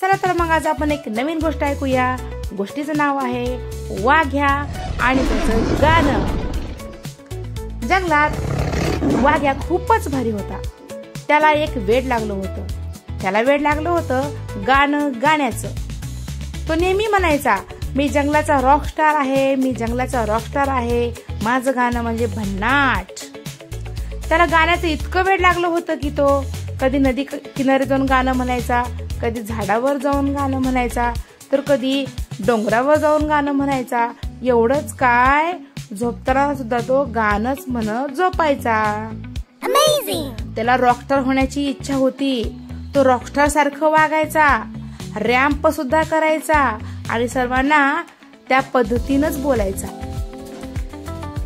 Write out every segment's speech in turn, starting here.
चला तर मग आज आपण एक नवीन गोष्ट ऐकूया. गोष्टीचं नाव आहे वाघ्या आणि त्याचं गाणं. जंगलात वाघ्या खूपच भारी होता. त्याला एक वेड लागलं होतं. त्याला वेड लागलं होतं गाणं गाण्याचं. तो नेहमी म्हणायचा, मी जंगलाचा रॉकस्टार आहे, मी जंगलाचा रॉकस्टार आहे, माझं गाणं म्हणजे भन्नाट. त्याला गाण्याचं इतकं वेड लागलं होतं की तो कधी नदी किनारी जाऊन गाणं म्हणायचा, कधी झाडावर जाऊन गाणं म्हणायचा, तर कधी डोंगरावर जाऊन गाणं म्हणायचा. एवढंच काय, झोपताना सुद्धा तो गाणंच म्हणत झोपायचा. त्याला रॉकस्टार होण्याची इच्छा होती. तो रॉकस्टार सारखं वागायचा, रॅम्प सुद्धा करायचा आणि सर्वांना त्या पद्धतीनंच बोलायचा.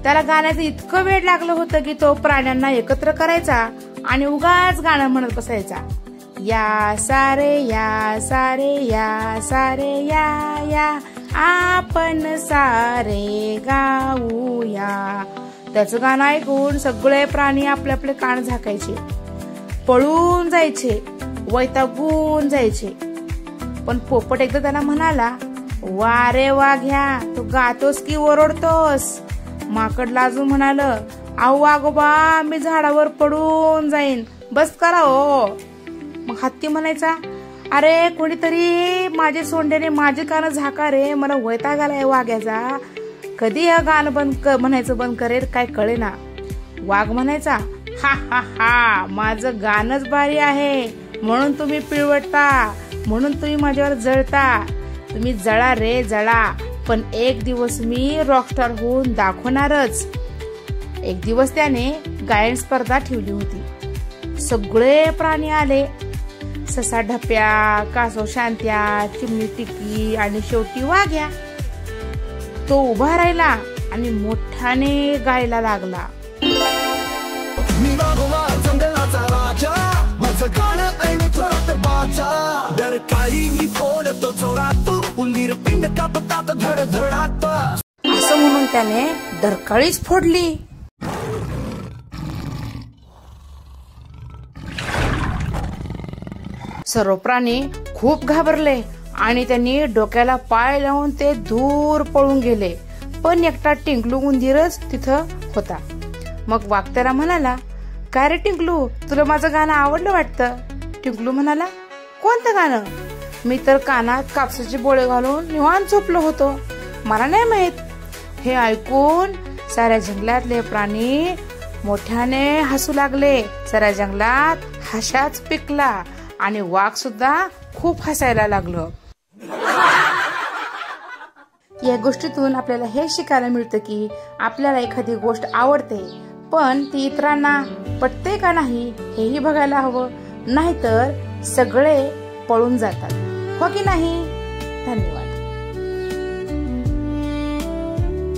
त्याला गाण्याचं इतकं वेड लागलं होतं की तो प्राण्यांना एकत्र करायचा आणि उगाच गाणं म्हणत बसायचा. या सारे या सारे या सारे या या आपण सारे गाऊया. त्याचं गाणं ऐकून सगळे प्राणी आपले आपले कान झाकायचे, पळून जायचे, वैतागून जायचे. पण पोपट एकदा त्याला म्हणाला, वा रे वाघ्या, तू गातोस की ओरडतोस? माकड लाजून म्हणालं, अहो वाघोबा, मी झाडावर पडून जाईन, बस करा हो. मग हत्ती म्हणायचा, अरे कोणीतरी माझे सोंडेने माझे कान झाका रे, मला वैताग आलाय वाघ्याचा, कधी हे गाणं म्हणायचं बंद करेल काय कळेना. वाघ म्हणायचा, हा हा हा, माझं गाणंच भारी आहे म्हणून तुम्ही पिळवटता, म्हणून तुम्ही माझ्यावर जळता. तुम्ही जळा रे जळा, पण एक दिवस मी रॉकस्टार होऊन दाखवणारच. एक दिवस त्याने गायन स्पर्धा ठेवली होती. सगळे प्राणी आले, ससा ढप्या, कासव शांत्या, चिमणी टिकी आणि शेवटी वाघ्या. तो उभा राहिला आणि मोठ्याने गायला लागला. असं म्हणून त्याने डरकाळीच फोडली. सर्व प्राणी खूप घाबरले आणि त्यांनी डोक्याला पाय लावून ते दूर पळून गेले. पण एकटा टिंकलू उंदीरच तिथं होता. मग वाघ त्याला म्हणाला, काय रे टिंकलू, तुला माझं गाणं आवडलं वाटतं? टिंकलू म्हणाला, कोणतं गाणं? मी तर कानात कापसाचे बोळे घालून निवांत झोपलो होतो, मला नाही माहित. हे ऐकून साऱ्या जंगलातले प्राणी मोठ्याने हसू लागले. साऱ्या जंगलात हसाच पिकला आणि वाघ सुद्धा खूप हसायला लागलं. या गोष्टीतून आपल्याला हे शिकायला मिळतं की आपल्याला एखादी गोष्ट आवडते, पण ती इतरांना पटते का नाही हेही बघायला हवं, नाहीतर सगळे पळून जातात, हो की नाही? धन्यवाद.